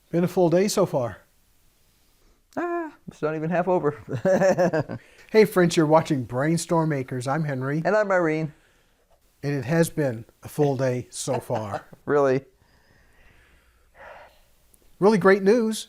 Been a full day so far. It's not even half over. Hey friends, you're watching BrainStormAcres. I'm Henry. And I'm Irene. And it has been a full day so far. Really? Really great news.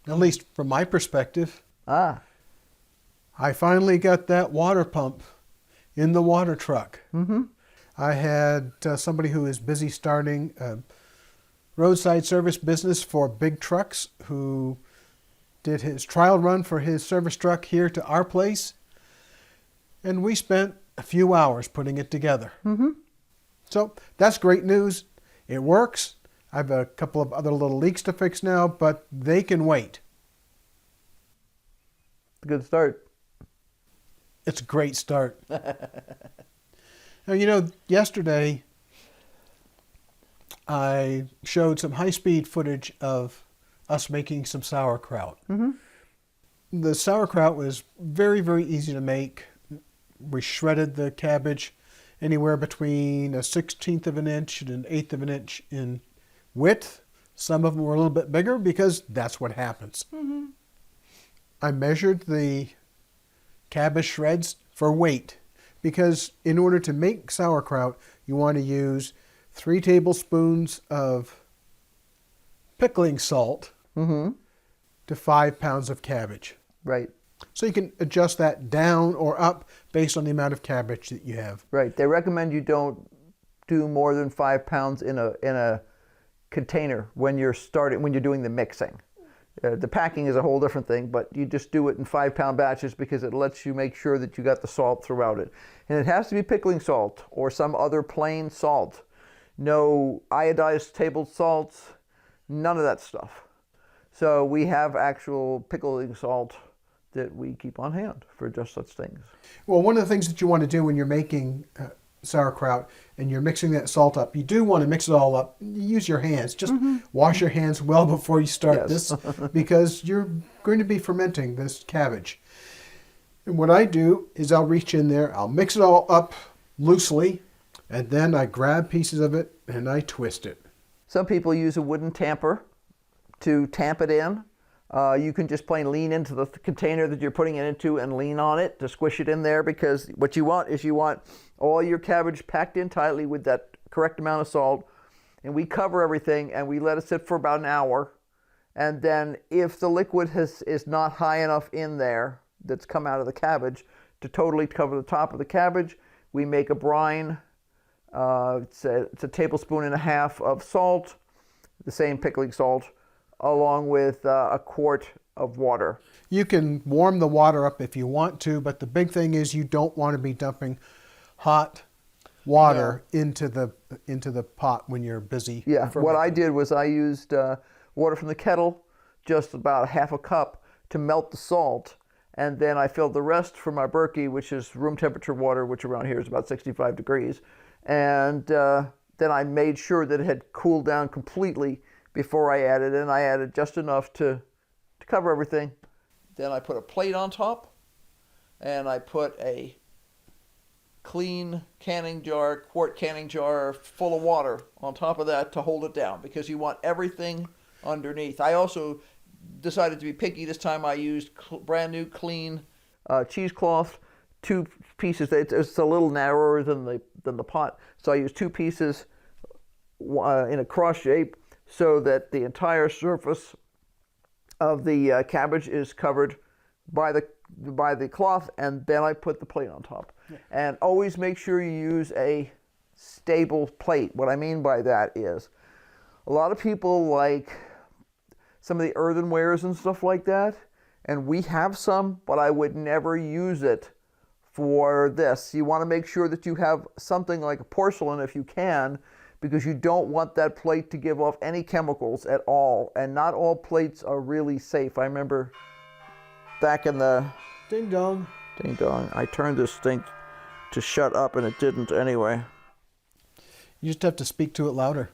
At least from my perspective. Ah. I finally got that water pump in the water truck. Mm-hmm. I had somebody who is busy starting a roadside service business for big trucks who did his trial run for his service truck here to our place. And we spent a few hours putting it together. Mm-hmm. So that's great news. It works. I have a couple of other little leaks to fix now, but they can wait. Good start. It's a great start. Now, you know, yesterday I showed some high-speed footage of us making some sauerkraut. Mm-hmm. The sauerkraut was very, very easy to make. We shredded the cabbage anywhere between a 1/16 of an inch and an 1/8 of an inch in width. Some of them were a little bit bigger because that's what happens. Mm-hmm. I measured the cabbage shreds for weight because in order to make sauerkraut, you want to use 3 tablespoons of pickling salt Mm-hmm. to 5 pounds of cabbage. Right. So you can adjust that down or up based on the amount of cabbage that you have. Right. They recommend you don't do more than 5 pounds in a container when you're doing the mixing. The packing is a whole different thing, but you just do it in 5-pound batches because it lets you make sure that you got the salt throughout it. And it has to be pickling salt or some other plain salt. No iodized table salts, none of that stuff. So we have actual pickling salt that we keep on hand for just such things. Well, one of the things that you want to do when you're making sauerkraut and you're mixing that salt up, you do want to mix it all up. Use your hands. Just wash your hands well before you start this because you're going to be fermenting this cabbage. And what I do is I'll reach in there, I'll mix it all up loosely, and then I grab pieces of it and I twist it. Some people use a wooden tamper to tamp it in. You can just plain lean into the container that you're putting it into and lean on it to squish it in there, because what you want is you want all your cabbage packed in tightly with that correct amount of salt, and we cover everything and we let it sit for about an hour. And then if the liquid is not high enough in there that's come out of the cabbage to totally cover the top of the cabbage, we make a brine. It's a tablespoon and a half of salt, the same pickling salt, along with a quart of water. You can warm the water up if you want to, but the big thing is you don't want to be dumping hot water into the pot when you're busy. Yeah, what I did was I used water from the kettle, just about half a cup, to melt the salt, and then I filled the rest from my Berkey, which is room temperature water, which around here is about 65 degrees, and then I made sure that it had cooled down completely before I added in. I added just enough to cover everything. Then I put a plate on top, and I put a clean quart canning jar full of water on top of that to hold it down, because you want everything underneath. I also decided to be picky this time. I used brand new clean cheesecloth, 2 pieces. It's a little narrower than the pot, so I used 2 pieces in a cross shape, so that the entire surface of the cabbage is covered by the cloth, and then I put the plate on top. Yeah. And always make sure you use a stable plate. What I mean by that is, a lot of people like some of the earthenwares and stuff like that, and we have some, but I would never use it for this. You want to make sure that you have something like a porcelain if you can, because you don't want that plate to give off any chemicals at all, and not all plates are really safe. I remember back in the... Ding dong. Ding dong. I turned this thing to shut up and it didn't anyway. You just have to speak to it louder.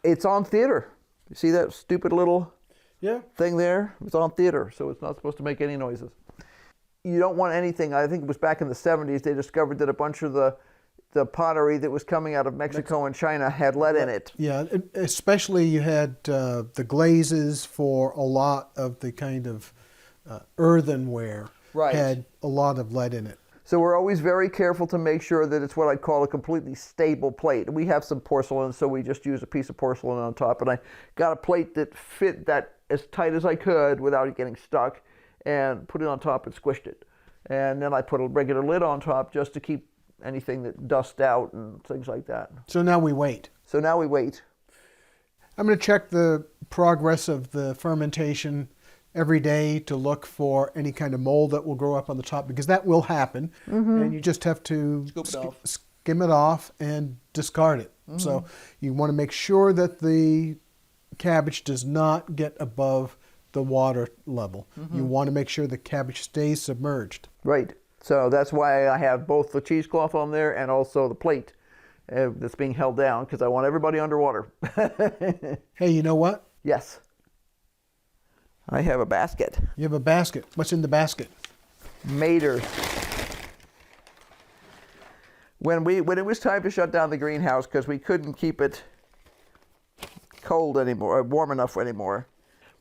It's on theater. You see that stupid little Yeah. thing there. It's on theater, so it's not supposed to make any noises. You don't want anything. I think it was back in the 70s they discovered that a bunch of the pottery that was coming out of Mexico and China had lead in it. Yeah, especially you had the glazes for a lot of the kind of earthenware had a lot of lead in it. So we're always very careful to make sure that it's what I'd call a completely stable plate. We have some porcelain, so we just use a piece of porcelain on top. And I got a plate that fit that as tight as I could without it getting stuck, and put it on top and squished it. And then I put a regular lid on top just to keep anything that dust out and things like that. So now we wait. So now we wait. I'm going to check the progress of the fermentation every day to look for any kind of mold that will grow up on the top, because that will happen. And you just have to skim it off and discard it. So you want to make sure that the cabbage does not get above the water level. You want to make sure the cabbage stays submerged. Right. So that's why I have both the cheesecloth on there and also the plate that's being held down, because I want everybody underwater. Hey, you know what? Yes. I have a basket. You have a basket. What's in the basket? Maters. When it was time to shut down the greenhouse because we couldn't keep it cold anymore, warm enough anymore,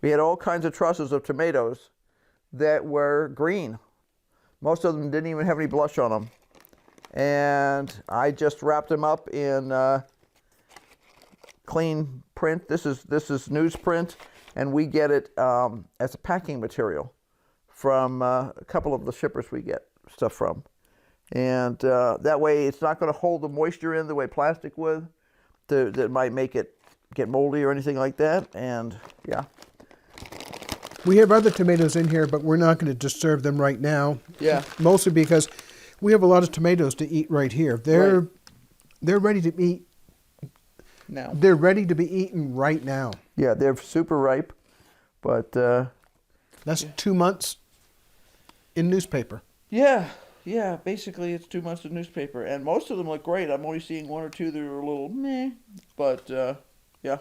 we had all kinds of trusses of tomatoes that were green. Most of them didn't even have any blush on them. And I just wrapped them up in clean print. This is newsprint, and we get it as a packing material from a couple of the shippers we get stuff from. And that way it's not going to hold the moisture in the way plastic would that might make it get moldy or anything like that. And yeah. We have other tomatoes in here, but we're not going to disturb them right now. Yeah. Mostly because we have a lot of tomatoes to eat right here. They're ready to eat now. They're ready to be eaten right now. Yeah, they're super ripe, but that's 2 months in newspaper. Yeah, basically it's 2 months of newspaper, and most of them look great. I'm only seeing one or two that are a little meh, but yeah.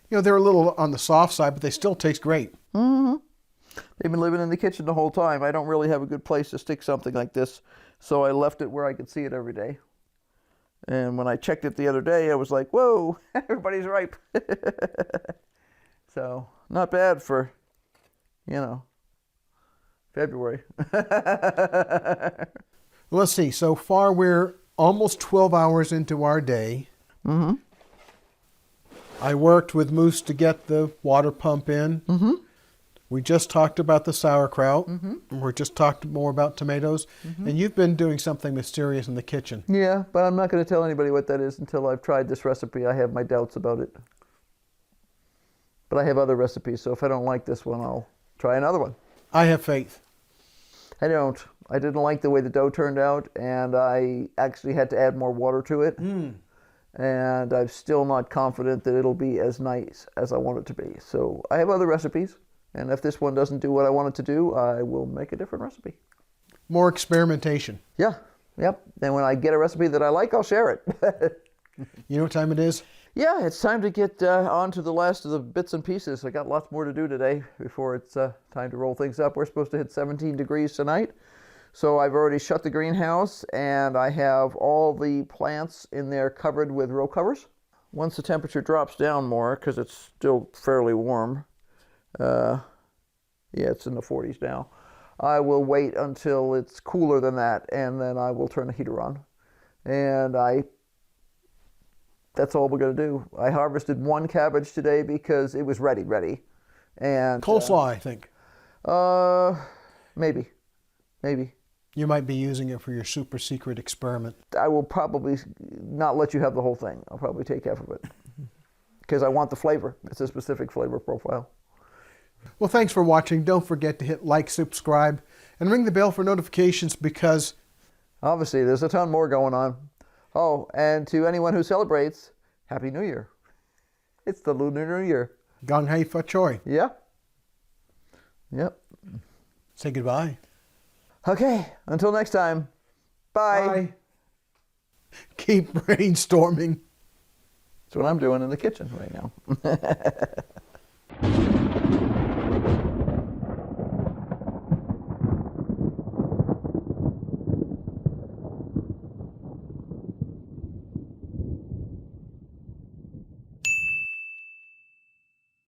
You know, they're a little on the soft side, but they still taste great. They've been living in the kitchen the whole time. I don't really have a good place to stick something like this, so I left it where I could see it every day. And when I checked it the other day, I was like, whoa, everybody's ripe. So, not bad for, February. Let's see. So far, we're almost 12 hours into our day. I worked with Moose to get the water pump in. We just talked about the sauerkraut. We're just talked more about tomatoes. And you've been doing something mysterious in the kitchen. Yeah, but I'm not going to tell anybody what that is until I've tried this recipe. I have my doubts about it. But I have other recipes, so if I don't like this one, I'll try another one. I have faith. I don't. I didn't like the way the dough turned out, and I actually had to add more water to it. And I'm still not confident that it'll be as nice as I want it to be. So I have other recipes, and if this one doesn't do what I want it to do, I will make a different recipe. More experimentation. Yeah, yep. And when I get a recipe that I like, I'll share it. You know what time it is? Yeah, it's time to get on to the last of the bits and pieces. I got lots more to do today before it's time to roll things up. We're supposed to hit 17 degrees tonight. So I've already shut the greenhouse, and I have all the plants in there covered with row covers. Once the temperature drops down more, because it's still fairly warm, yeah, it's in the 40s now, I will wait until it's cooler than that, and then I will turn the heater on. And that's all we're going to do. I harvested one cabbage today because it was ready. And coleslaw, I think. Maybe. You might be using it for your super secret experiment. I will probably not let you have the whole thing. I'll probably take half of it because I want the flavor. It's a specific flavor profile. Well, thanks for watching. Don't forget to hit like, subscribe, and ring the bell for notifications because obviously there's a ton more going on. Oh, and to anyone who celebrates, Happy New Year. It's the Lunar New Year. Gong Hei Fa Choi. Yeah. Yep. Say goodbye. Okay, until next time. Bye. Bye. Keep brainstorming. That's what I'm doing in the kitchen right now.